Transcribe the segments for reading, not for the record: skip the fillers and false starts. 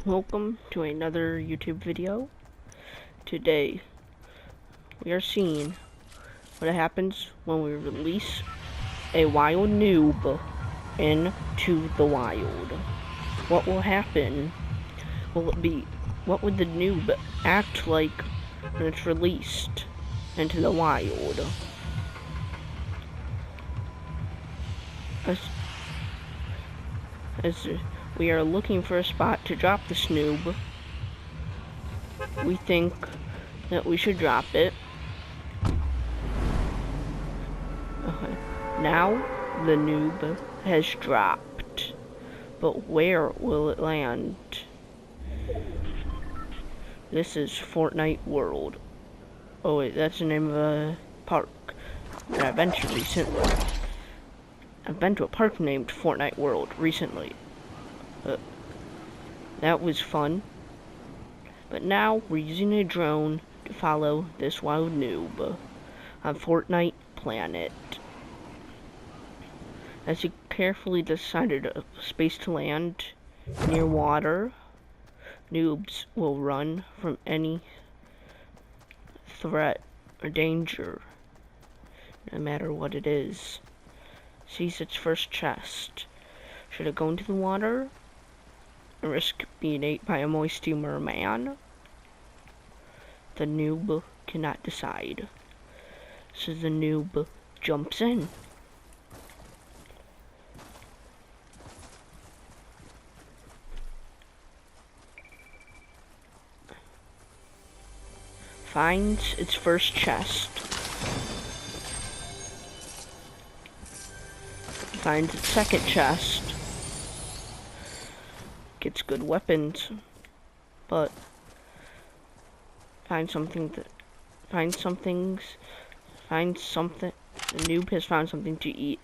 Welcome to another YouTube video. Today, we are seeing what happens when we release a wild noob into the wild. What will happen? What would the noob act like when it's released into the wild? As we are looking for a spot to drop the noob, we think that we should drop it. Now the noob has dropped, but where will it land? This is Fortnite World. Oh wait, that's the name of a park that I've been to recently. I've been to a park named Fortnite World recently. That was fun. But now we're using a drone to follow this wild noob on Fortnite Planet. As he carefully decided a space to land near water, noobs will run from any threat or danger, no matter what it is. Sees its first chest. Should it go into the water and risk being ate by a moisty merman? The noob cannot decide. So the noob jumps in. Finds its first chest. Finds its second chest. Gets good weapons, but finds something. The noob has found something to eat.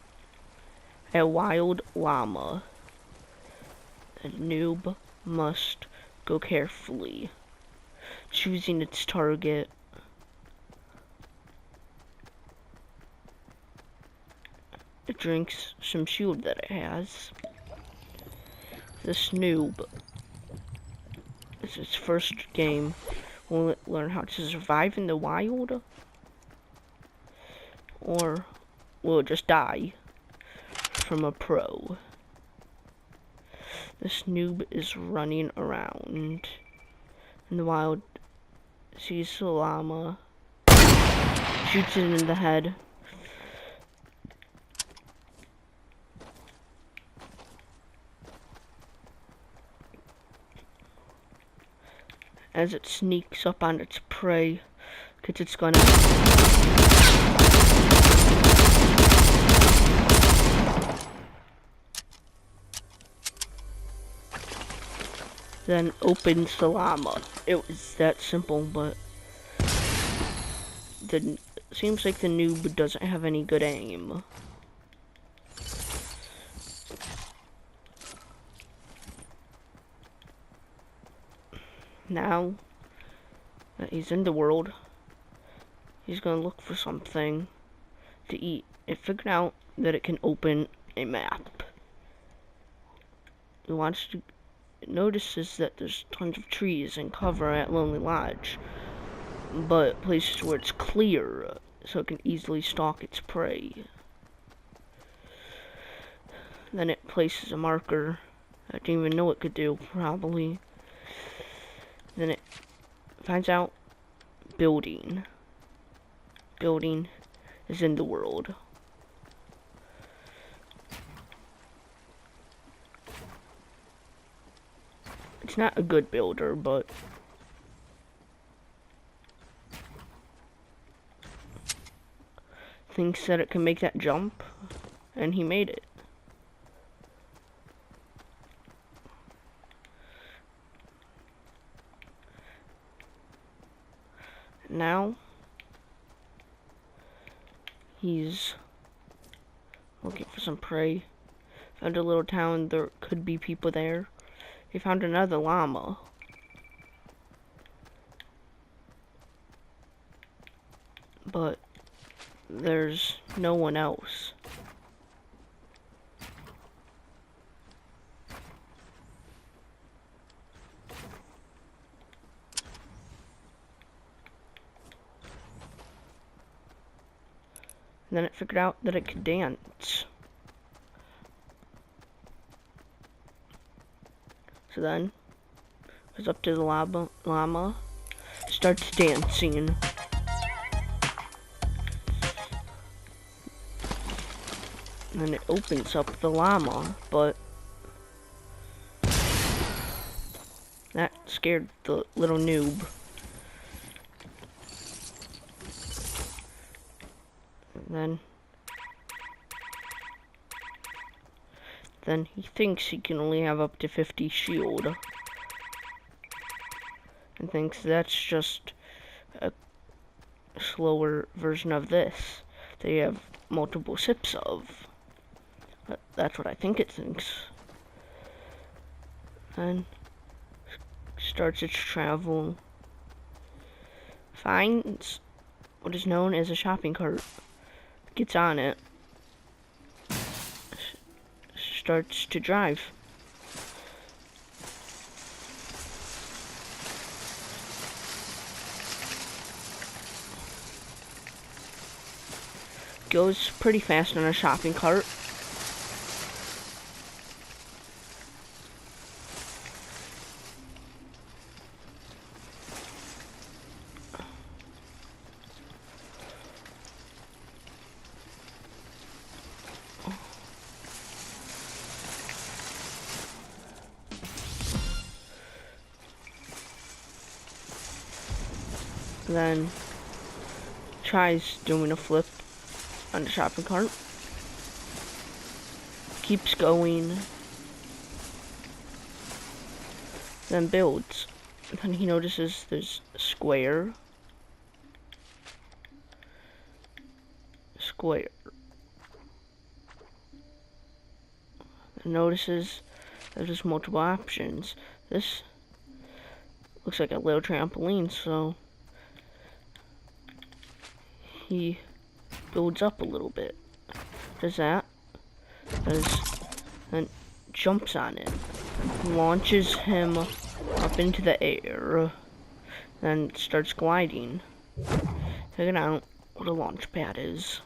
A wild llama. The noob must go carefully, choosing its target. It drinks some shield that it has. This noob, it's its first game. Will it learn how to survive in the wild? Or will it just die from a pro? This noob is running around in the wild, sees the llama, shoots it in the head. As it sneaks up on its prey, because it's gonna then opens the llama. It was that simple, but seems like the noob doesn't have any good aim. Now that he's in the world, he's gonna look for something to eat. It figured out that it can open a map. It notices that there's tons of trees and cover at Lonely Lodge, but places where it's clear, so it can easily stalk its prey. Then it places a marker I didn't even know it could do, probably. Then it finds out building. Building is in the world. It's not a good builder, but thinks that it can make that jump, and he made it. Now he's looking for some prey. Found a little town, there could be people there. He found another llama. But there's no one else. And then it figured out that it could dance. So then, goes up to the llama, starts dancing. And then it opens up the llama, but that scared the little noob. And then he thinks he can only have up to 50 shield. And thinks that's just a slower version of this that you have multiple sips of. But that's what I think it thinks. And starts its travel. Finds what is known as a shopping cart. Gets on it. Starts to drive. Goes pretty fast on a shopping cart. Then tries doing a flip on the shopping cart. Keeps going. Then builds. Then he notices there's a square. Square. Then notices that there's multiple options. This looks like a little trampoline, so he builds up a little bit. Does that. Then jumps on it. Launches him up into the air. Then starts gliding. Figuring out what a launch pad is.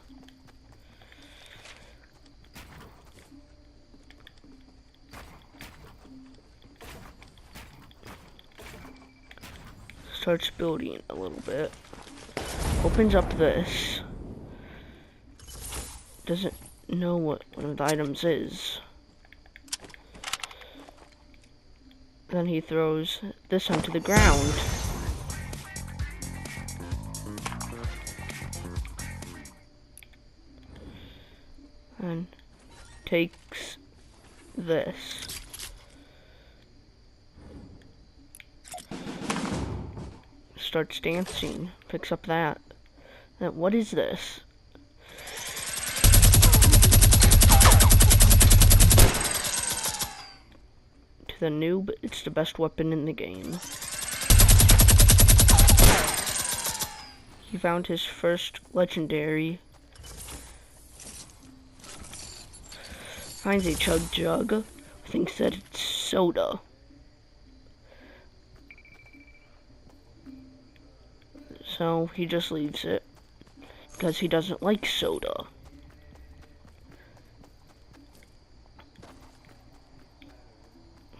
Starts building a little bit. Opens up this. Doesn't know what one of the items is. Then he throws this onto the ground. And takes this. Starts dancing. Picks up that. Then what is this? To the noob, it's the best weapon in the game. He found his first legendary. Finds a chug jug. Thinks that it's soda. So he just leaves it because he doesn't like soda.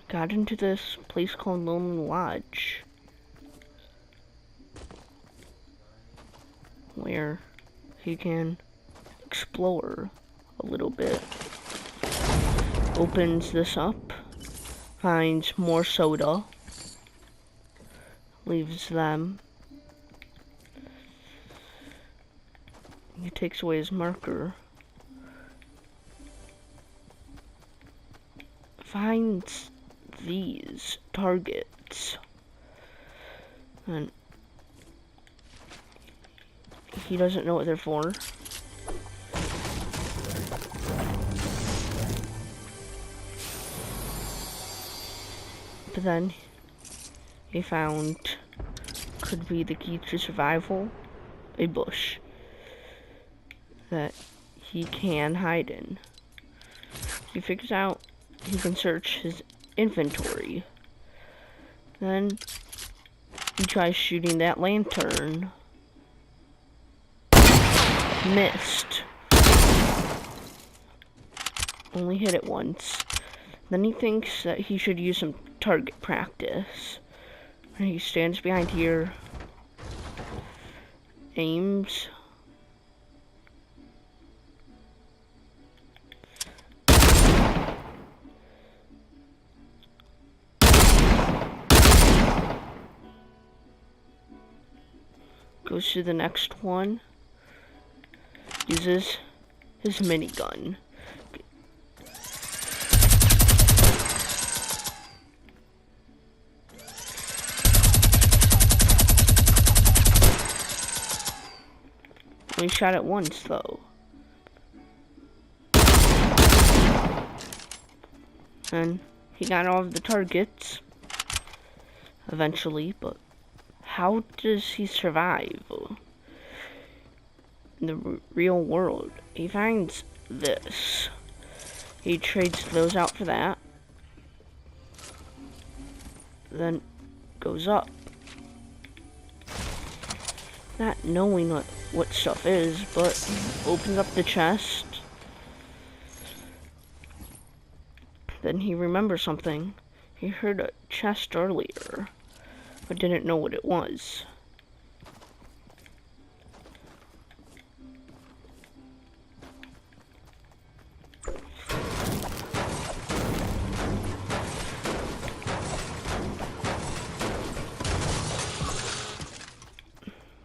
Got into this place called Lonely Lodge, where he can explore a little bit. Opens this up, finds more soda, leaves them. He takes away his marker. Finds these targets. And he doesn't know what they're for. But then he found could be the key to survival, a bush that he can hide in. He figures out he can search his inventory. Then he tries shooting that lantern. Missed. only hit it once. Then he thinks that he should use some target practice. And he stands behind here, aims, goes to the next one, uses his minigun. Only shot it once though. And he got all of the targets eventually, but how does he survive in the real world? He finds this. He trades those out for that. Then goes up. Not knowing what stuff is, but opens up the chest. Then he remembers something. He heard a chest earlier, but didn't know what it was.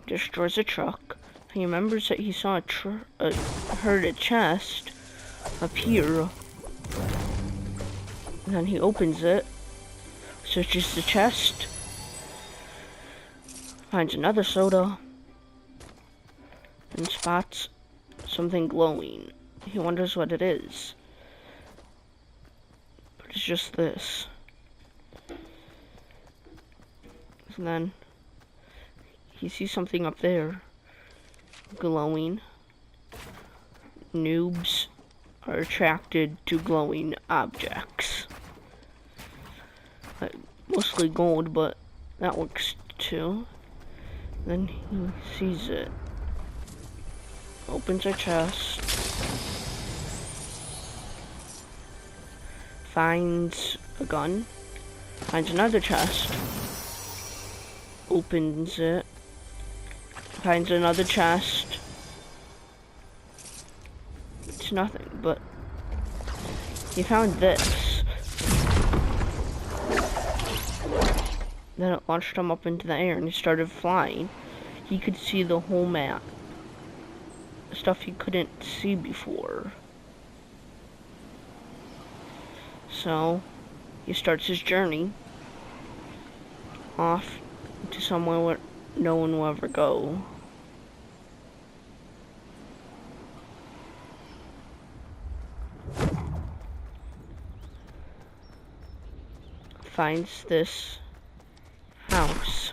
Destroys a truck. He remembers that he saw heard a chest appear. And then he opens it, searches the chest, finds another soda, and spots something glowing. He wonders what it is. But it's just this. And then he sees something up there, glowing. Noobs are attracted to glowing objects. Mostly gold, but that works too. Then he sees it. Opens a chest. Finds a gun. Finds another chest. Opens it. Finds another chest. It's nothing, but he found this. Then it launched him up into the air and he started flying. He could see the whole map. Stuff he couldn't see before. So he starts his journey off to somewhere where no one will ever go. Finds this house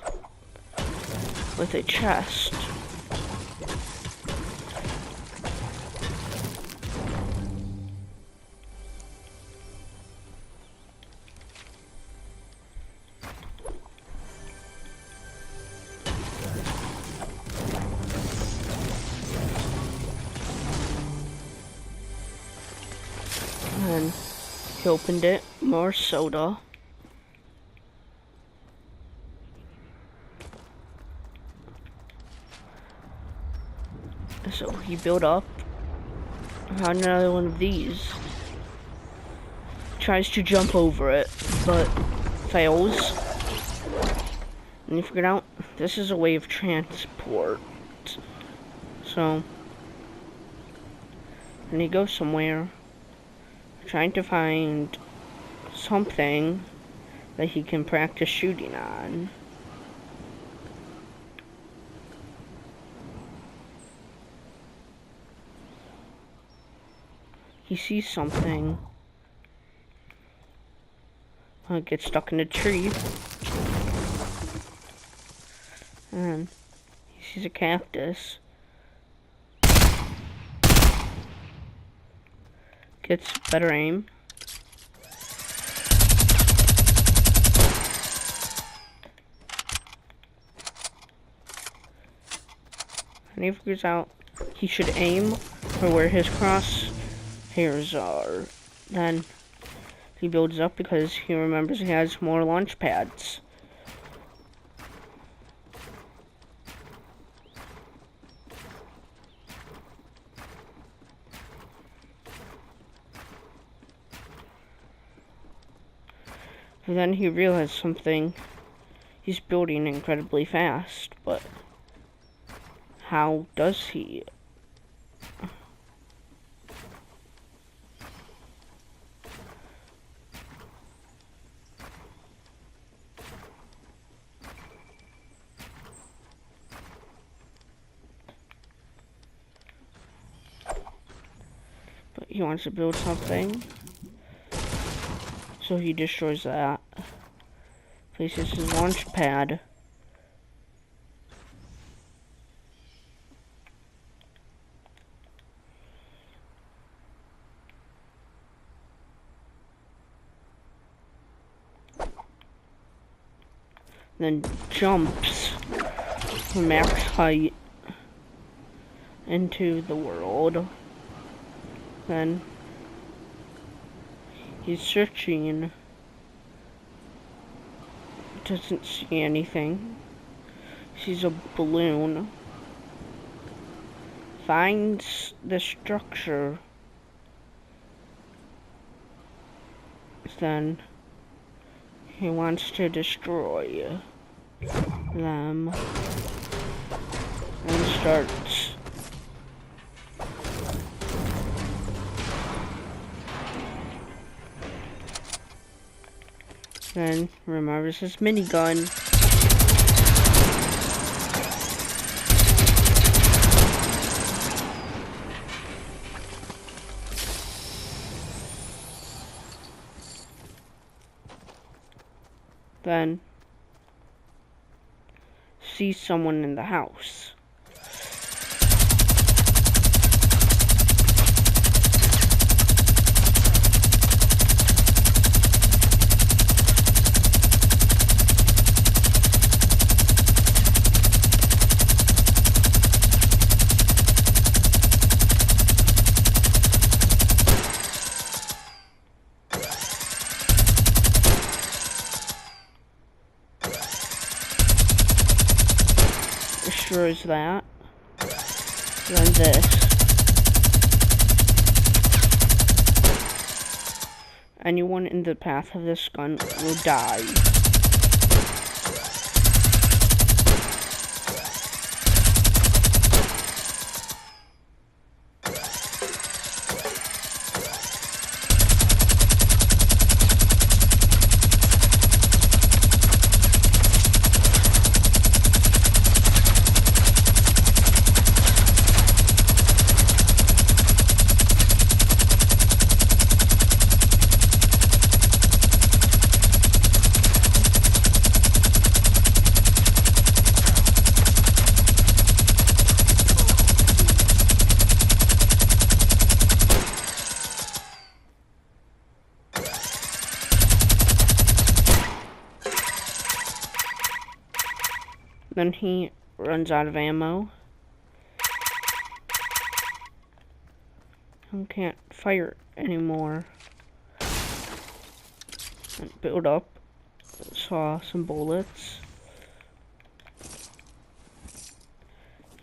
with a chest. And he opened it, more soda. So he built up, found another one of these, tries to jump over it, but fails. And he figured out this is a way of transport. So, and he goes somewhere, trying to find something that he can practice shooting on. He sees something. It gets stuck in a tree. And he sees a cactus. Gets better aim. And he figures out he should aim for where his crosshairs are. Then he builds up because he remembers he has more launch pads. And then he realized something. He's building incredibly fast, but how does he? But he wants to build something, so he destroys that. Places his launch pad. Then jumps from max height into the world. Then he's searching. Doesn't see anything. Sees a balloon. Finds the structure. Then he wants to destroy them. And starts then remembers his minigun. Then sees someone in the house. Destroys that. Then this. Anyone in the path of this gun will die. Then he runs out of ammo. And can't fire anymore. And build up. Saw some bullets.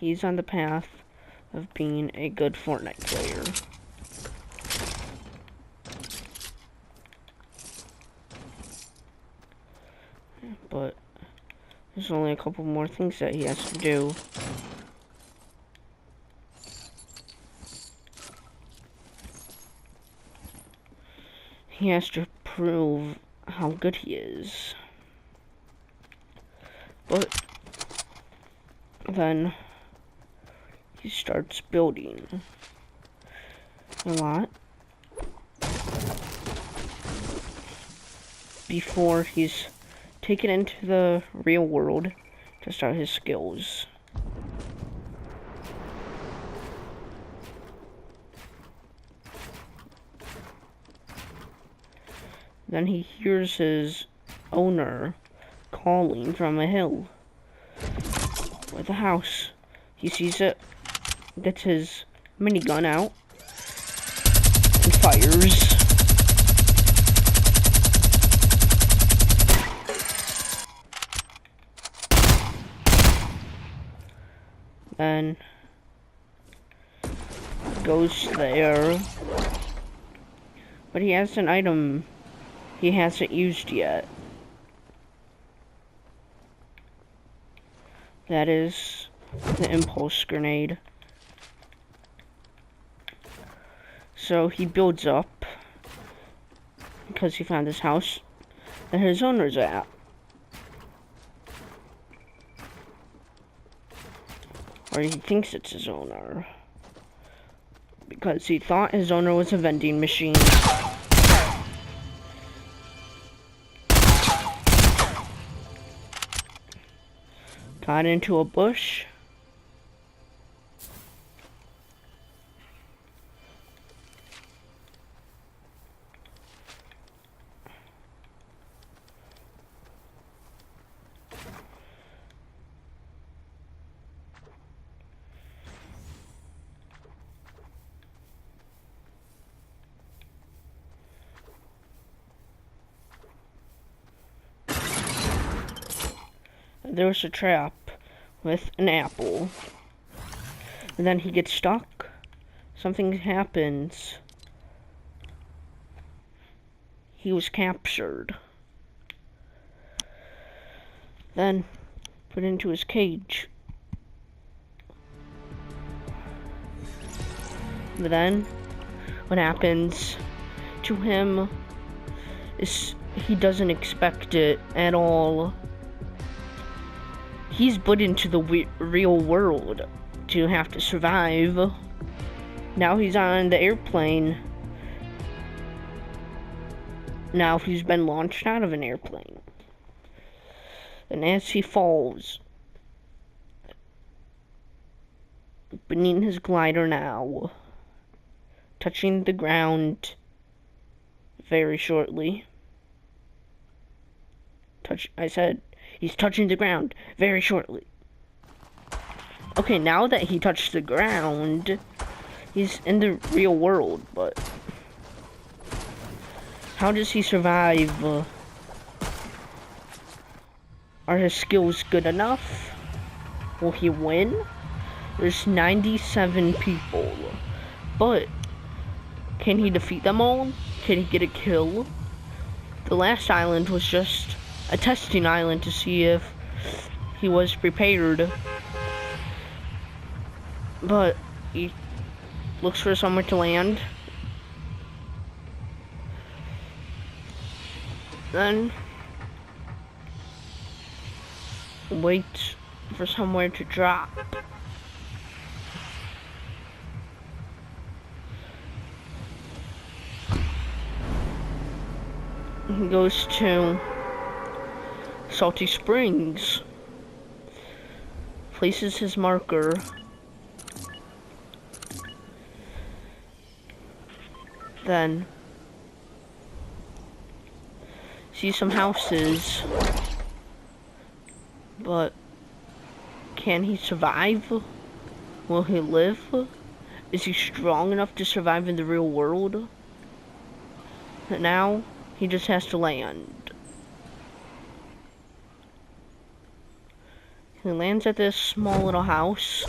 He's on the path of being a good Fortnite player. But there's only a couple more things that he has to do. He has to prove how good he is. But then he starts building a lot before he's taken into the real world to start his skills. Then he hears his owner calling from a hill with a house. He sees it, gets his minigun out, and fires. and goes there. But he has an item he hasn't used yet. That is the impulse grenade. So he builds up, because he found this house that his owner's at. Or he thinks it's his owner, because he thought his owner was a vending machine. Got into a bush. There was a trap with an apple. And then he gets stuck. Something happens. He was captured. Then put into his cage. But then what happens to him is he doesn't expect it at all. He's put into the real world to have to survive. Now he's on the airplane. Now he's been launched out of an airplane. And as he falls beneath his glider now, touching the ground very shortly. I said he's touching the ground very shortly. Okay, now that he touched the ground, he's in the real world, but how does he survive? Are his skills good enough? Will he win? There's 97 people, but can he defeat them all? Can he get a kill? The last island was just a testing island to see if he was prepared. But he looks for somewhere to land. Then waits for somewhere to drop. He goes to Salty Springs, places his marker, then sees some houses, but can he survive? Will he live? Is he strong enough to survive in the real world? And now he just has to land. He lands at this small little house.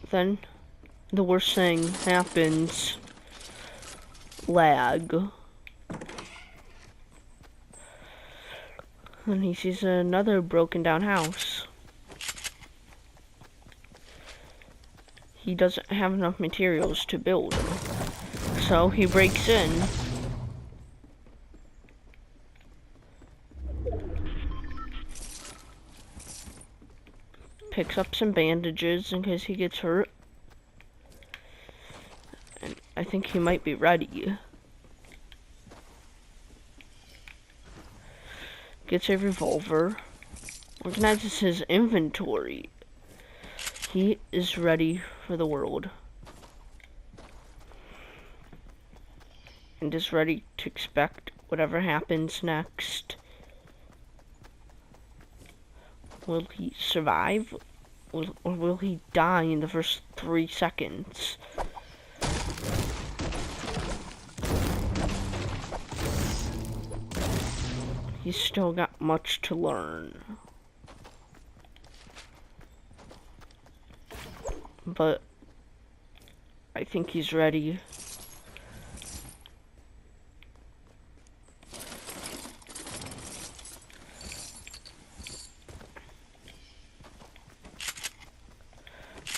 Then the worst thing happens. Lag. And he sees another broken down house. He doesn't have enough materials to build. So he breaks in. Picks up some bandages in case he gets hurt. And I think he might be ready. Gets a revolver. Organizes his inventory. He is ready for the world. And is ready to expect whatever happens next. Will he survive? Or will he die in the first 3 seconds? he's still got much to learn. But I think he's ready.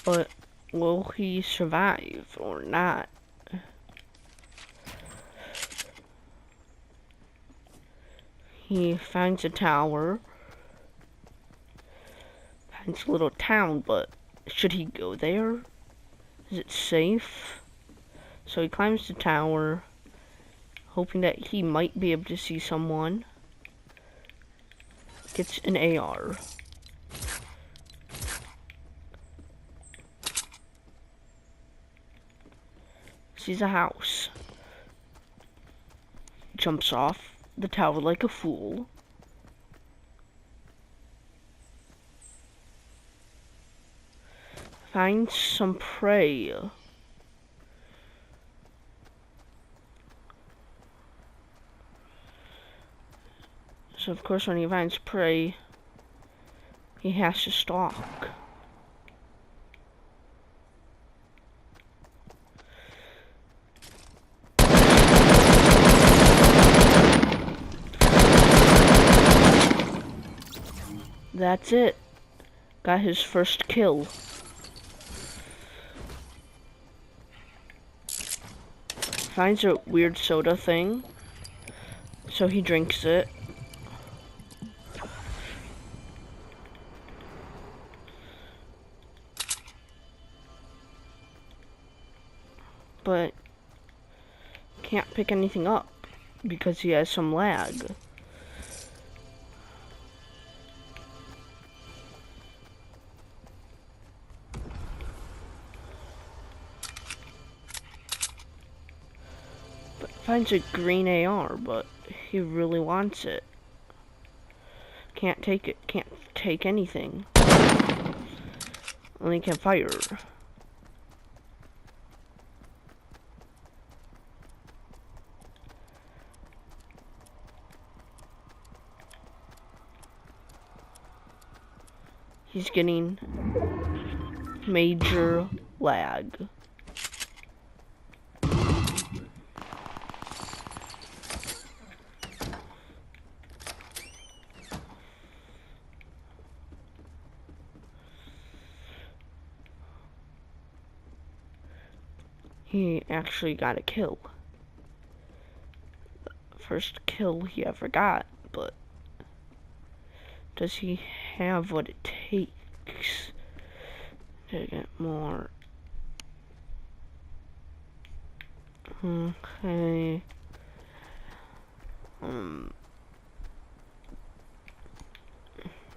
But will he survive or not? He finds a tower, finds a little town, but should he go there? Is it safe? So he climbs the tower, hoping that he might be able to see someone. Gets an AR. Sees a house. Jumps off the tower like a fool. Finds some prey. So of course when he finds prey, he has to stalk. That's it. Got his first kill. Finds a weird soda thing, so he drinks it. But can't pick anything up because he has some lag. Finds a green AR, but he really wants it. Can't take it, can't take anything. Only can fire. He's getting major lag. He actually got a kill. First kill he ever got, but does he have what it takes to get more? Okay. And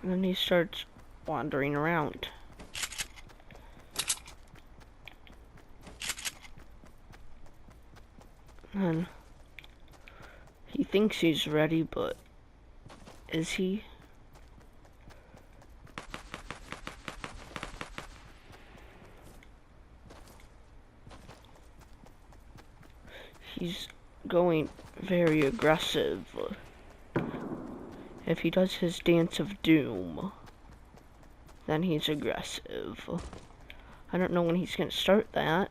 then he starts wandering around. And he thinks he's ready, but is he? He's going very aggressive. If he does his dance of doom, then he's aggressive. I don't know when he's gonna start that.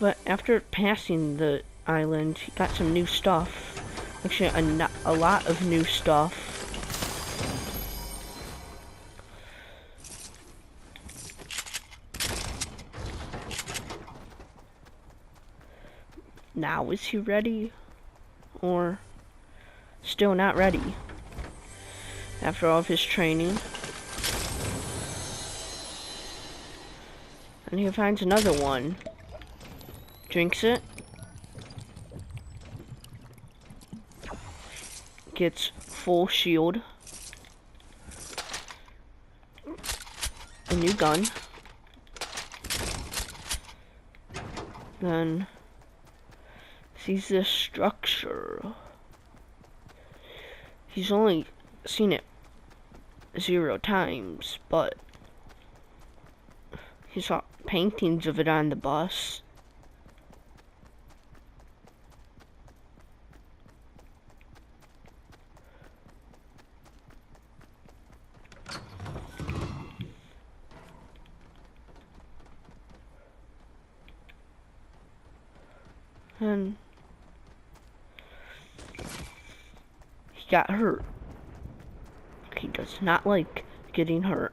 But after passing the island, he got some new stuff. Actually, a lot of new stuff. Now, is he ready? Or still not ready? After all of his training. And he finds another one. Drinks it. Gets full shield. A new gun. Then sees this structure. He's only seen it 0 times, but he saw paintings of it on the bus. And he got hurt. He does not like getting hurt.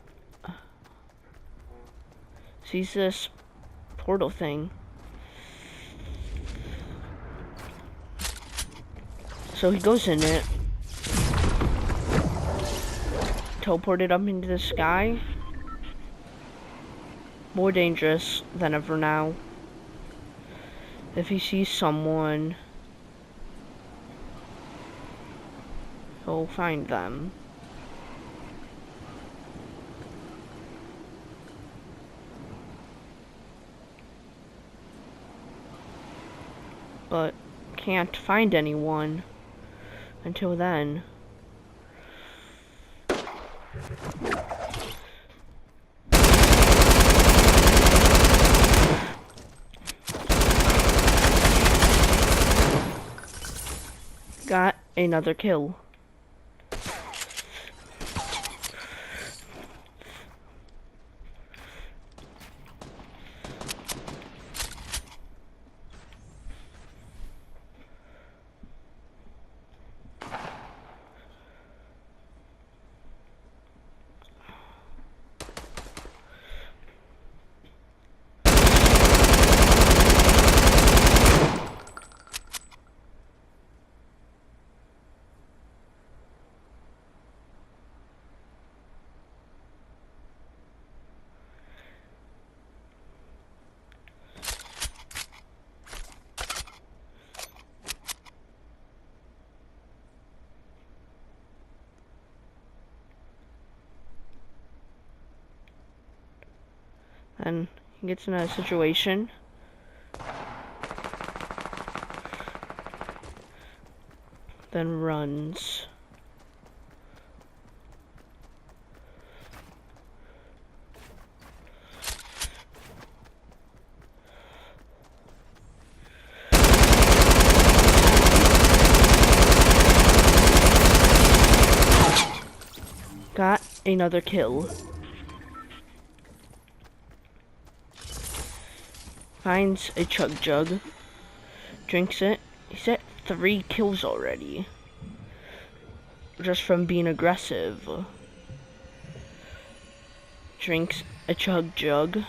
Sees this portal thing. So he goes in it. Teleported up into the sky. More dangerous than ever now. If he sees someone, he'll find them. But can't find anyone until then. Got another kill. And he gets in a situation. Then runs. Got another kill. Finds a chug jug. Drinks it. He's at 3 kills already. Just from being aggressive. Drinks a chug jug.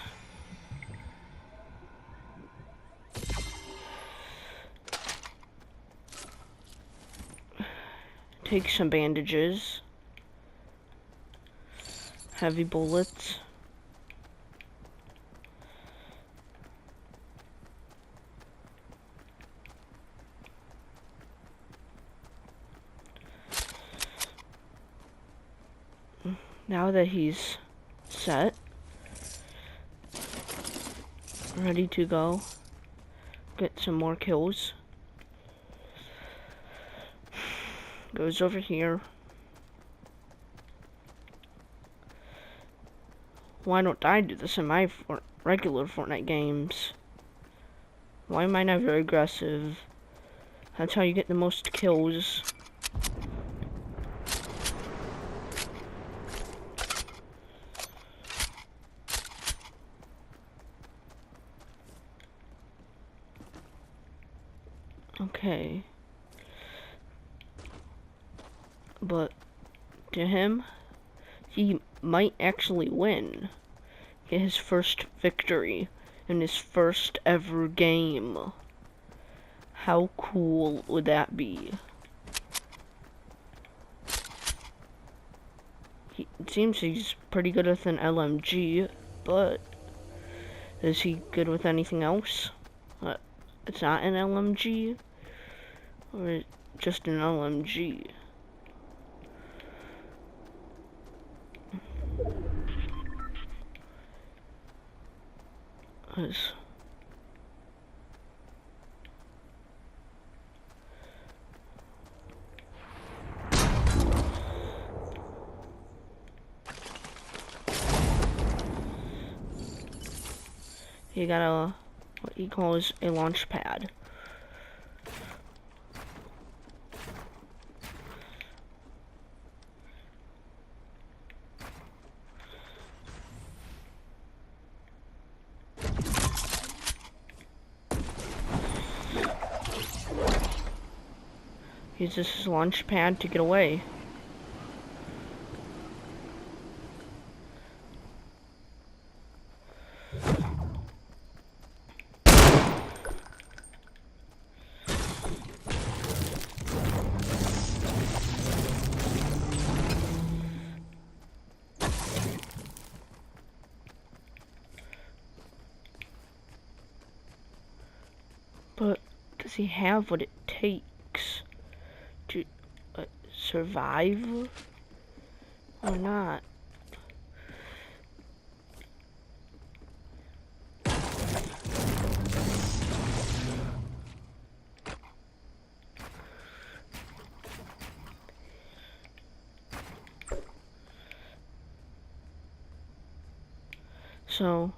Takes some bandages. Heavy bullets. Now that he's set, ready to go, get some more kills, goes over here. Why don't I do this in my regular Fortnite games? Why am I not very aggressive? That's how you get the most kills. Okay. But to him, he might actually win. Get his first victory in his first ever game. How cool would that be? It seems he's pretty good with an LMG, but is he good with anything else? It's not an LMG? Or just an LMG? You got what he calls a launch pad. uses his launch pad to get away. But does he have what it takes to survive or not? So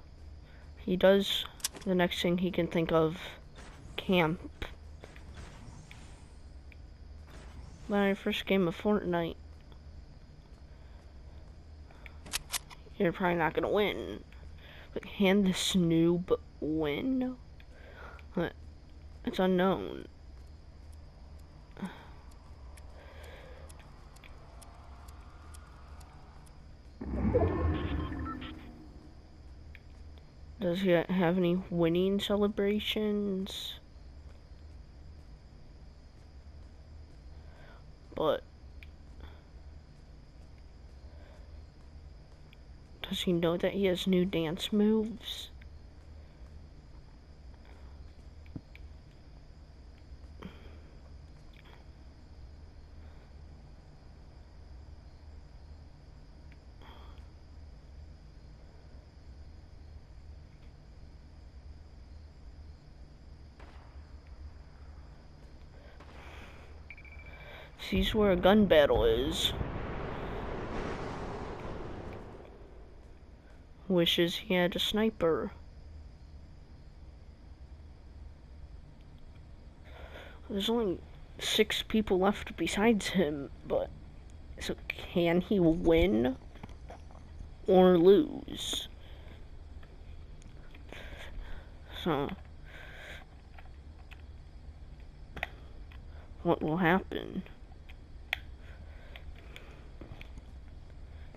he does the next thing he can think of, camp. My first game of Fortnite. You're probably not gonna win. But can this noob win? It's unknown. Does he have any winning celebrations? But does he know that he has new dance moves? Sees where a gun battle is. Wishes he had a sniper. There's only 6 people left besides him, but so can he win or lose? So what will happen?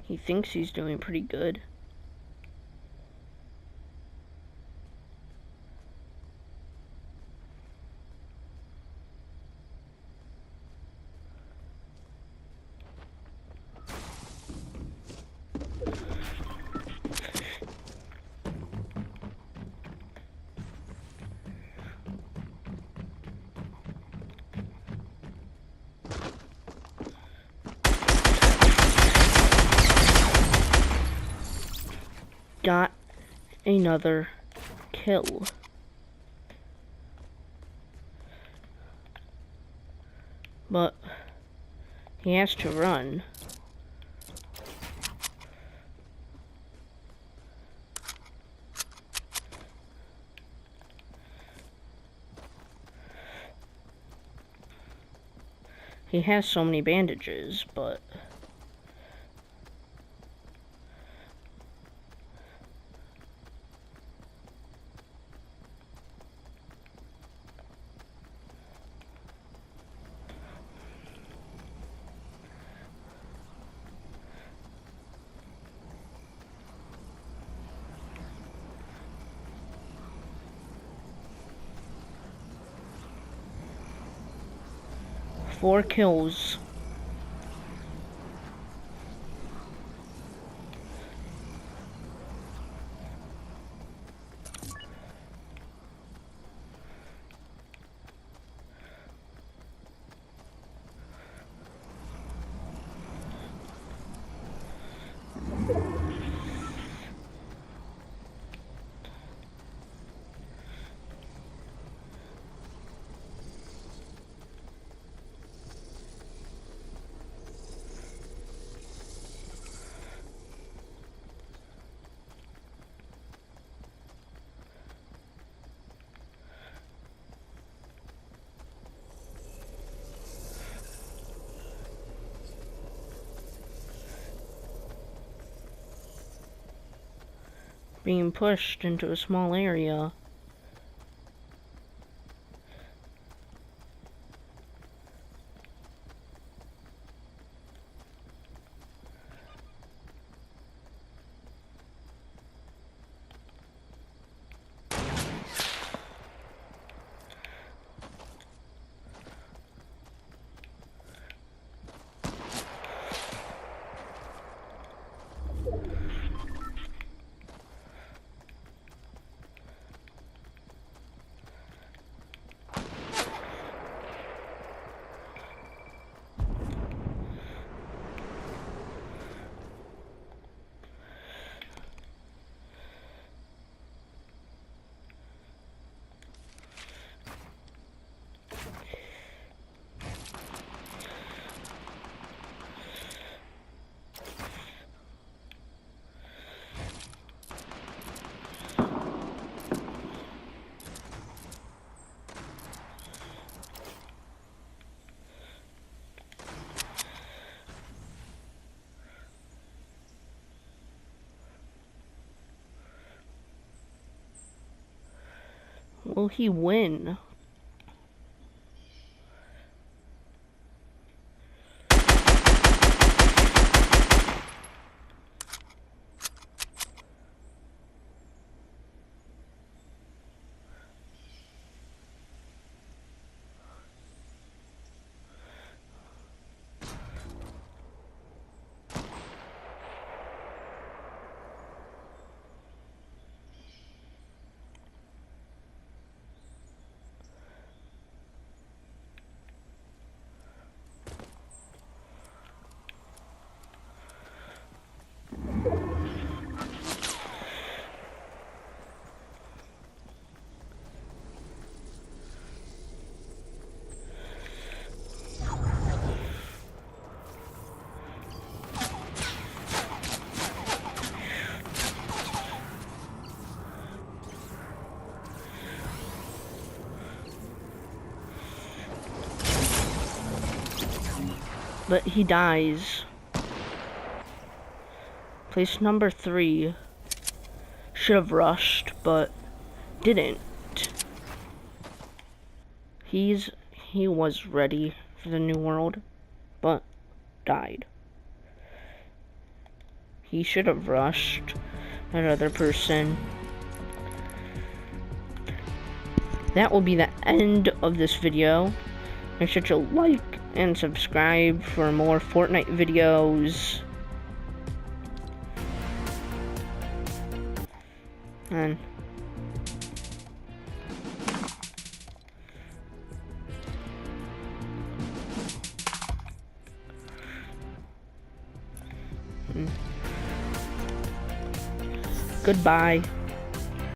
He thinks he's doing pretty good. Got another kill. But he has to run. He has so many bandages, but four kills. Being pushed into a small area. Will he win? But he dies. Place number 3 should have rushed, but didn't. He was ready for the new world, but died. He should have rushed that other person. That will be the end of this video. Make sure to like and subscribe for more Fortnite videos. And goodbye.